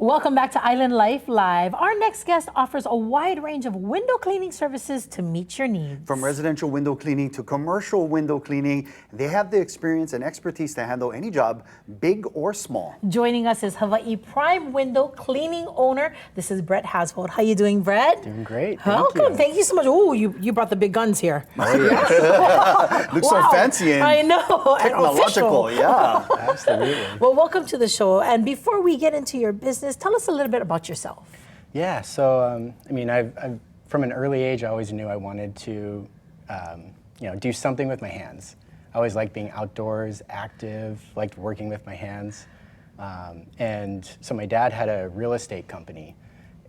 Welcome back to Island Life Live. Our next guest offers a wide range of window cleaning services to meet your needs. From residential window cleaning to commercial window cleaning, they have the experience and expertise to handle any job, big or small. Joining us is Hawaii Prime Window Cleaning owner. This is Brett Hasvold. How you doing, Brett? Doing great. Welcome. Thank you so much. Oh, you brought the big guns here. Oh, yeah. Looks so fancy and I know. technological. Yeah. Absolutely. Well, welcome to the show. And before we get into your business, tell us a little bit about yourself. Yeah. So, I mean, I've from an early age, I always knew I wanted to, do something with my hands. I always liked being outdoors, active, liked working with my hands. And so my dad had a real estate company.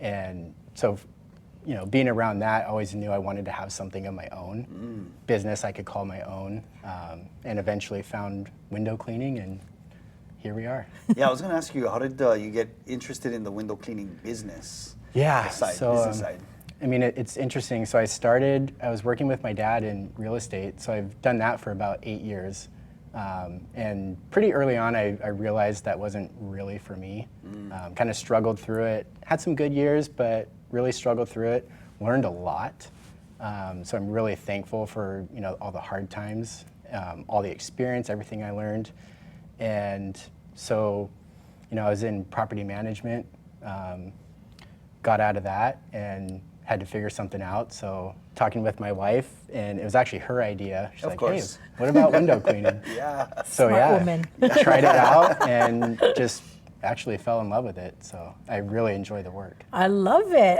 And so, being around that, I always knew I wanted to have something of my own, business I could call my own, and eventually found window cleaning, and here we are. Yeah, I was going to ask you, how did you get interested in the window cleaning business? Yeah, business side. I mean, it's interesting. So I was working with my dad in real estate, so I've done that for about 8 years. And pretty early on, I realized that wasn't really for me. Kind of struggled through it. Had some good years, but really struggled through it. Learned a lot. So I'm really thankful for all the hard times, all the experience, everything I learned. And so, I was in property management, got out of that and had to figure something out. So talking with my wife, and it was actually her idea. She's like, hey, what about window cleaning? Yeah. So Smart woman. Tried it out and just actually fell in love with it. So I really enjoy the work. I love it.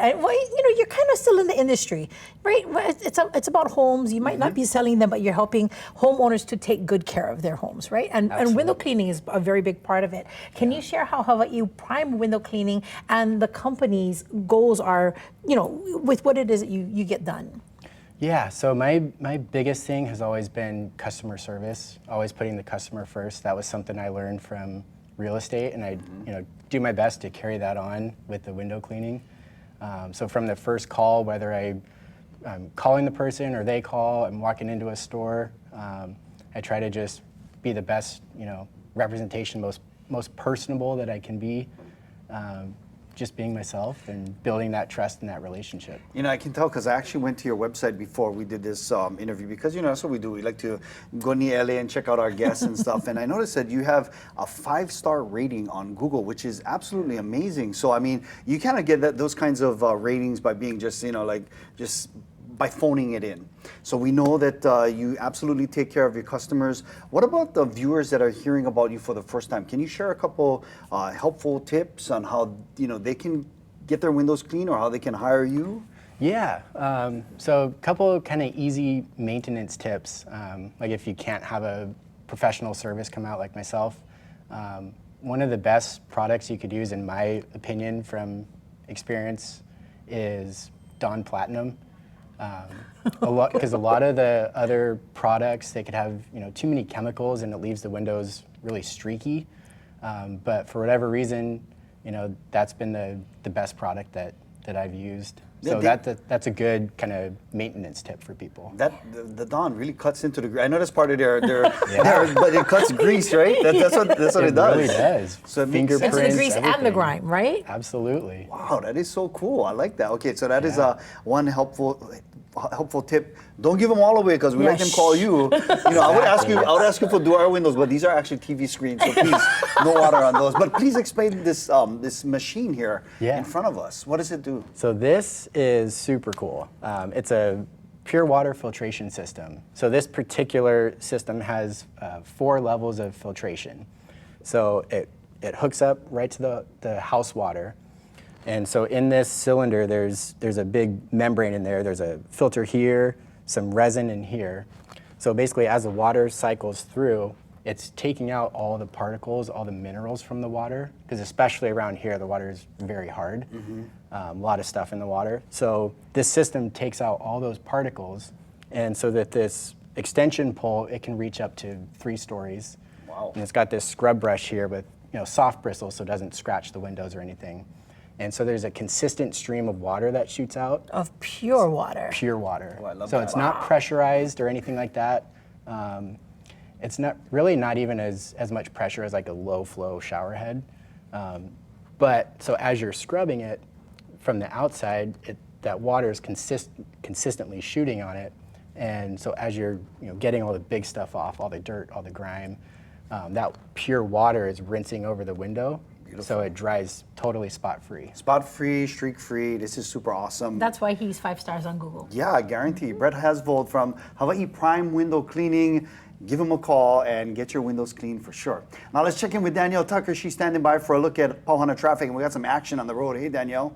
You're kind of still in the industry, right? It's about homes. You might not be selling them, but you're helping homeowners to take good care of their homes, right? And window cleaning is a very big part of it. Can you share how Hawaii Prime Window Cleaning and the company's goals are, with what it is that you get done? Yeah, so my biggest thing has always been customer service, always putting the customer first. That was something I learned from real estate, and I do my best to carry that on with the window cleaning. So from the first call, whether I'm calling the person or they call, I'm walking into a store, I try to just be the best representation, most personable that I can be, just being myself and building that trust in that relationship. I can tell because I actually went to your website before we did this interview because, that's what we do. We like to go near LA and check out our guests and stuff. And I noticed that you have a 5-star rating on Google, which is absolutely amazing. So, I mean, you kind of get those kinds of ratings by being just, just by phoning it in. So we know that you absolutely take care of your customers. What about the viewers that are hearing about you for the first time? Can you share a couple helpful tips on how they can get their windows clean or how they can hire you? Yeah, so a couple kind of easy maintenance tips. Like if you can't have a professional service come out like myself, one of the best products you could use, in my opinion, from experience, is Dawn Platinum. Because a lot of the other products, they could have too many chemicals and it leaves the windows really streaky. But for whatever reason, that's been the best product that I've used. So that's a good kind of maintenance tip for people. The Dawn really cuts into the. I know that's part of their but it cuts grease, right? That's what it does. It really does. So it fingerprints, into the grease everything. and the grime, right? Absolutely. Wow, that is so cool. I like that. Okay, so that is one helpful tip. Don't give them all away because we let them call you. Exactly. I would ask you for dual windows, but these are actually TV screens, so please no water on those. But please explain this this machine here in front of us. What does it do? So this is super cool. It's a pure water filtration system. So this particular system has 4 levels of filtration. So it hooks up right to the house water. And so in this cylinder, there's a big membrane in there. There's a filter here, some resin in here. So basically, as the water cycles through, it's taking out all the particles, all the minerals from the water, because especially around here, the water is very hard. A lot of stuff in the water. So this system takes out all those particles, and so that this extension pole, it can reach up to 3 stories. Wow. And it's got this scrub brush here with soft bristles, so it doesn't scratch the windows or anything. And so there's a consistent stream of water that shoots out. Of pure water. Pure water. Oh, I love so that. it's not pressurized or anything like that. It's not even as much pressure as like a low flow shower head. But so as you're scrubbing it from the outside, that water is consistently shooting on it. And so as you're getting all the big stuff off, all the dirt, all the grime, that pure water is rinsing over the window. Beautiful. So it dries totally spot-free. Spot-free, streak-free. This is super awesome. That's why he's 5 stars on Google. Yeah, I guarantee. Brett Hasvold from Hawaii Prime Window Cleaning. Give him a call and get your windows clean for sure. Now let's check in with Danielle Tucker. She's standing by for a look at Pauhana traffic, and we got some action on the road. Hey, Danielle.